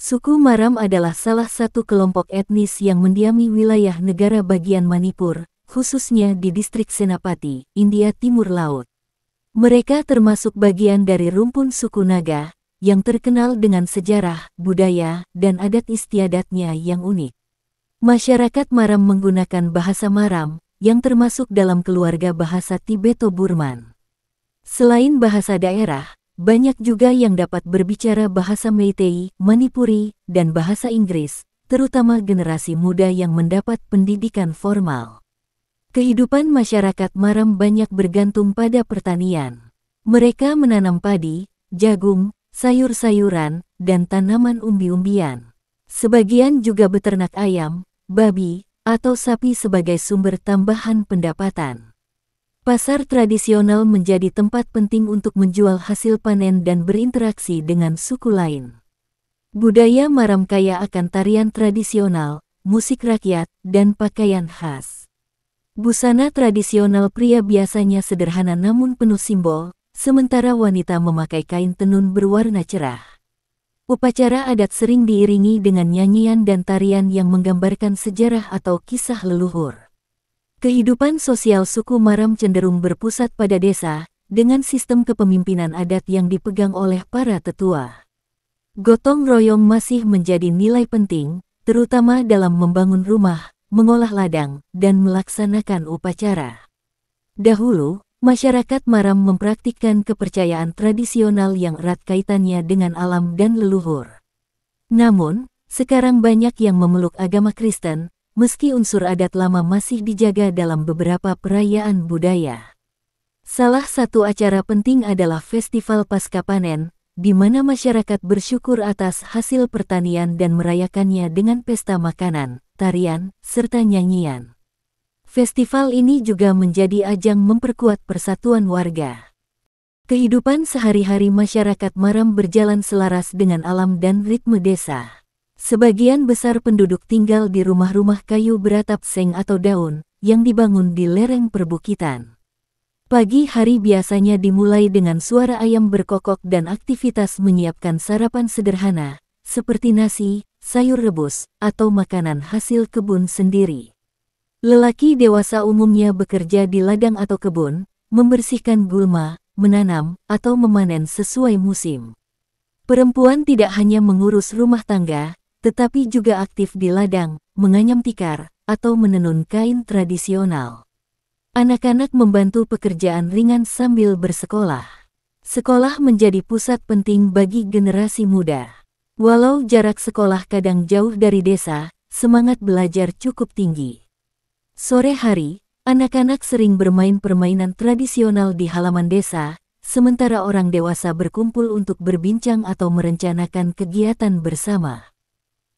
Suku Maram adalah salah satu kelompok etnis yang mendiami wilayah negara bagian Manipur, khususnya di distrik Senapati, India Timur Laut. Mereka termasuk bagian dari rumpun suku Naga, yang terkenal dengan sejarah, budaya, dan adat istiadatnya yang unik. Masyarakat Maram menggunakan bahasa Maram, yang termasuk dalam keluarga bahasa Tibeto-Burman. Selain bahasa daerah, banyak juga yang dapat berbicara bahasa Meitei, Manipuri, dan bahasa Inggris, terutama generasi muda yang mendapat pendidikan formal. Kehidupan masyarakat Maram banyak bergantung pada pertanian. Mereka menanam padi, jagung, sayur-sayuran, dan tanaman umbi-umbian. Sebagian juga beternak ayam, babi, atau sapi sebagai sumber tambahan pendapatan. Pasar tradisional menjadi tempat penting untuk menjual hasil panen dan berinteraksi dengan suku lain. Budaya Maram kaya akan tarian tradisional, musik rakyat, dan pakaian khas. Busana tradisional pria biasanya sederhana namun penuh simbol, sementara wanita memakai kain tenun berwarna cerah. Upacara adat sering diiringi dengan nyanyian dan tarian yang menggambarkan sejarah atau kisah leluhur. Kehidupan sosial suku Maram cenderung berpusat pada desa, dengan sistem kepemimpinan adat yang dipegang oleh para tetua. Gotong royong masih menjadi nilai penting, terutama dalam membangun rumah, mengolah ladang, dan melaksanakan upacara. Dahulu, masyarakat Maram mempraktikkan kepercayaan tradisional yang erat kaitannya dengan alam dan leluhur. Namun, sekarang banyak yang memeluk agama Kristen, meski unsur adat lama masih dijaga dalam beberapa perayaan budaya. Salah satu acara penting adalah Festival Pasca Panen, di mana masyarakat bersyukur atas hasil pertanian dan merayakannya dengan pesta makanan, tarian, serta nyanyian. Festival ini juga menjadi ajang memperkuat persatuan warga. Kehidupan sehari-hari masyarakat Maram berjalan selaras dengan alam dan ritme desa. Sebagian besar penduduk tinggal di rumah-rumah kayu beratap seng atau daun, yang dibangun di lereng perbukitan. Pagi hari biasanya dimulai dengan suara ayam berkokok dan aktivitas menyiapkan sarapan sederhana, seperti nasi, sayur rebus, atau makanan hasil kebun sendiri. Lelaki dewasa umumnya bekerja di ladang atau kebun, membersihkan gulma, menanam, atau memanen sesuai musim. Perempuan tidak hanya mengurus rumah tangga, tetapi juga aktif di ladang, menganyam tikar, atau menenun kain tradisional. Anak-anak membantu pekerjaan ringan sambil bersekolah. Sekolah menjadi pusat penting bagi generasi muda. Walau jarak sekolah kadang jauh dari desa, semangat belajar cukup tinggi. Sore hari, anak-anak sering bermain permainan tradisional di halaman desa, sementara orang dewasa berkumpul untuk berbincang atau merencanakan kegiatan bersama.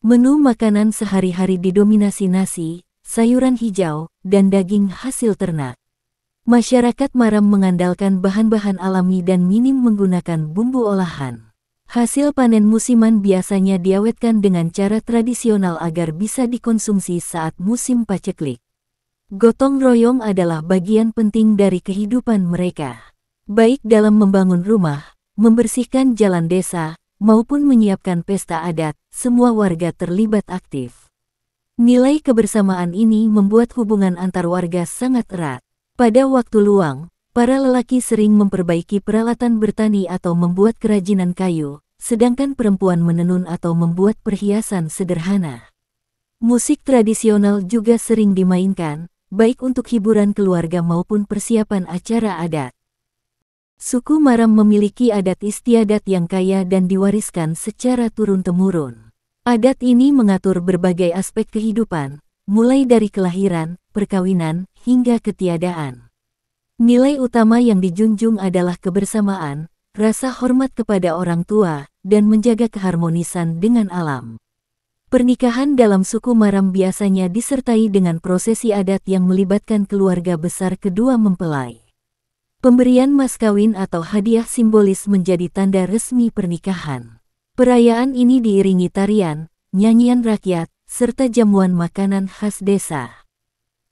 Menu makanan sehari-hari didominasi nasi, sayuran hijau, dan daging hasil ternak. Masyarakat Maram mengandalkan bahan-bahan alami dan minim menggunakan bumbu olahan. Hasil panen musiman biasanya diawetkan dengan cara tradisional agar bisa dikonsumsi saat musim paceklik. Gotong royong adalah bagian penting dari kehidupan mereka. Baik dalam membangun rumah, membersihkan jalan desa, maupun menyiapkan pesta adat, semua warga terlibat aktif. Nilai kebersamaan ini membuat hubungan antar warga sangat erat. Pada waktu luang, para lelaki sering memperbaiki peralatan bertani atau membuat kerajinan kayu, sedangkan perempuan menenun atau membuat perhiasan sederhana. Musik tradisional juga sering dimainkan, baik untuk hiburan keluarga maupun persiapan acara adat. Suku Maram memiliki adat istiadat yang kaya dan diwariskan secara turun-temurun. Adat ini mengatur berbagai aspek kehidupan, mulai dari kelahiran, perkawinan, hingga ketiadaan. Nilai utama yang dijunjung adalah kebersamaan, rasa hormat kepada orang tua, dan menjaga keharmonisan dengan alam. Pernikahan dalam suku Maram biasanya disertai dengan prosesi adat yang melibatkan keluarga besar kedua mempelai. Pemberian mas kawin atau hadiah simbolis menjadi tanda resmi pernikahan. Perayaan ini diiringi tarian, nyanyian rakyat, serta jamuan makanan khas desa.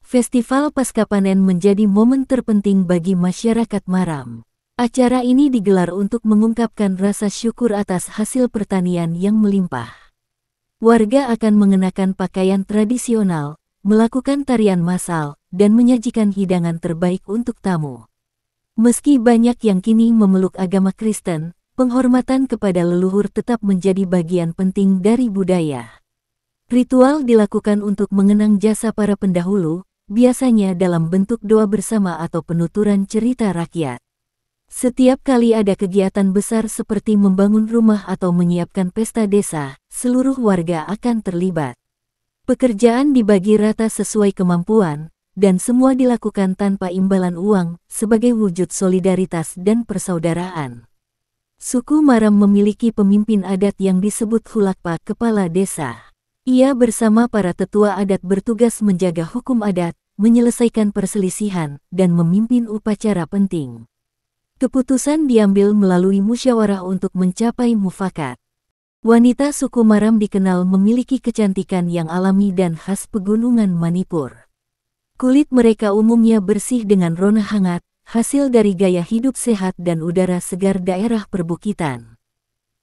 Festival Pasca Panen menjadi momen terpenting bagi masyarakat Maram. Acara ini digelar untuk mengungkapkan rasa syukur atas hasil pertanian yang melimpah. Warga akan mengenakan pakaian tradisional, melakukan tarian massal, dan menyajikan hidangan terbaik untuk tamu. Meski banyak yang kini memeluk agama Kristen, penghormatan kepada leluhur tetap menjadi bagian penting dari budaya. Ritual dilakukan untuk mengenang jasa para pendahulu, biasanya dalam bentuk doa bersama atau penuturan cerita rakyat. Setiap kali ada kegiatan besar seperti membangun rumah atau menyiapkan pesta desa, seluruh warga akan terlibat. Pekerjaan dibagi rata sesuai kemampuan, dan semua dilakukan tanpa imbalan uang, sebagai wujud solidaritas dan persaudaraan. Suku Maram memiliki pemimpin adat yang disebut Hulakpa, kepala desa. Ia bersama para tetua adat bertugas menjaga hukum adat, menyelesaikan perselisihan, dan memimpin upacara penting. Keputusan diambil melalui musyawarah untuk mencapai mufakat. Wanita suku Maram dikenal memiliki kecantikan yang alami dan khas pegunungan Manipur. Kulit mereka umumnya bersih dengan rona hangat, hasil dari gaya hidup sehat dan udara segar daerah perbukitan.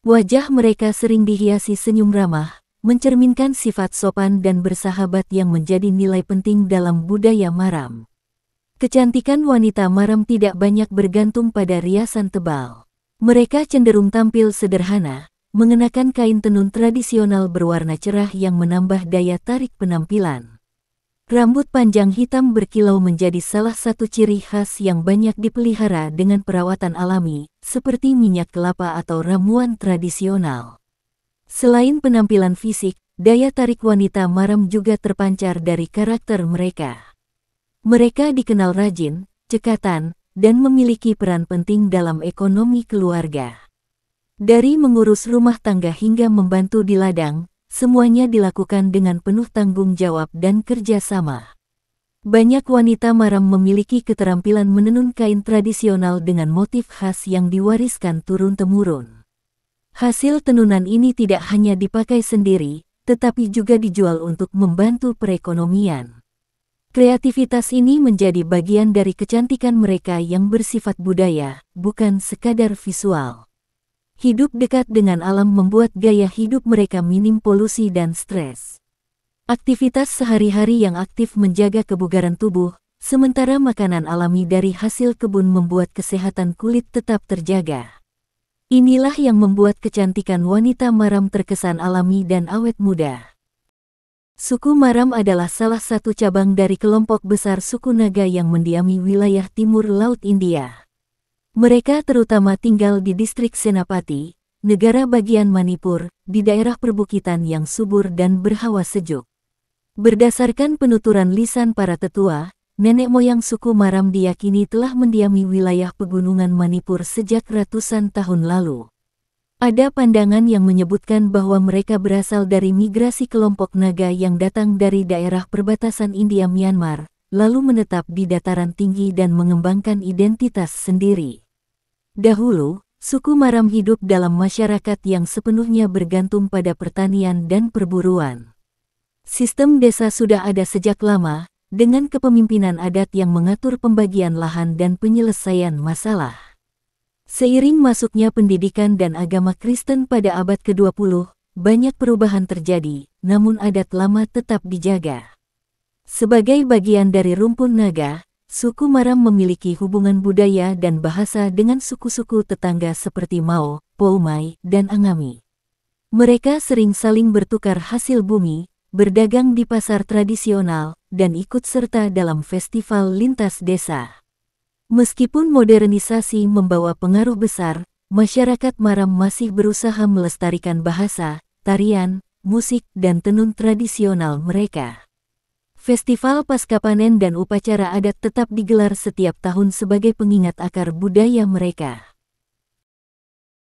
Wajah mereka sering dihiasi senyum ramah, mencerminkan sifat sopan dan bersahabat yang menjadi nilai penting dalam budaya Maram. Kecantikan wanita Maram tidak banyak bergantung pada riasan tebal. Mereka cenderung tampil sederhana, mengenakan kain tenun tradisional berwarna cerah yang menambah daya tarik penampilan. Rambut panjang hitam berkilau menjadi salah satu ciri khas yang banyak dipelihara dengan perawatan alami, seperti minyak kelapa atau ramuan tradisional. Selain penampilan fisik, daya tarik wanita Maram juga terpancar dari karakter mereka. Mereka dikenal rajin, cekatan, dan memiliki peran penting dalam ekonomi keluarga. Dari mengurus rumah tangga hingga membantu di ladang, semuanya dilakukan dengan penuh tanggung jawab dan kerja sama. Banyak wanita Maram memiliki keterampilan menenun kain tradisional dengan motif khas yang diwariskan turun-temurun. Hasil tenunan ini tidak hanya dipakai sendiri, tetapi juga dijual untuk membantu perekonomian. Kreativitas ini menjadi bagian dari kecantikan mereka yang bersifat budaya, bukan sekadar visual. Hidup dekat dengan alam membuat gaya hidup mereka minim polusi dan stres. Aktivitas sehari-hari yang aktif menjaga kebugaran tubuh, sementara makanan alami dari hasil kebun membuat kesehatan kulit tetap terjaga. Inilah yang membuat kecantikan wanita Maram terkesan alami dan awet muda. Suku Maram adalah salah satu cabang dari kelompok besar suku Naga yang mendiami wilayah timur Laut India. Mereka terutama tinggal di distrik Senapati, negara bagian Manipur, di daerah perbukitan yang subur dan berhawa sejuk. Berdasarkan penuturan lisan para tetua, nenek moyang suku Maram diyakini telah mendiami wilayah pegunungan Manipur sejak ratusan tahun lalu. Ada pandangan yang menyebutkan bahwa mereka berasal dari migrasi kelompok Naga yang datang dari daerah perbatasan India-Myanmar, lalu menetap di dataran tinggi dan mengembangkan identitas sendiri. Dahulu, suku Maram hidup dalam masyarakat yang sepenuhnya bergantung pada pertanian dan perburuan. Sistem desa sudah ada sejak lama, dengan kepemimpinan adat yang mengatur pembagian lahan dan penyelesaian masalah. Seiring masuknya pendidikan dan agama Kristen pada abad ke-20, banyak perubahan terjadi, namun adat lama tetap dijaga. Sebagai bagian dari rumpun Naga, suku Maram memiliki hubungan budaya dan bahasa dengan suku-suku tetangga seperti Mao, Poumai, dan Angami. Mereka sering saling bertukar hasil bumi, berdagang di pasar tradisional, dan ikut serta dalam festival lintas desa. Meskipun modernisasi membawa pengaruh besar, masyarakat Maram masih berusaha melestarikan bahasa, tarian, musik, dan tenun tradisional mereka. Festival Pascapanen dan upacara adat tetap digelar setiap tahun sebagai pengingat akar budaya mereka.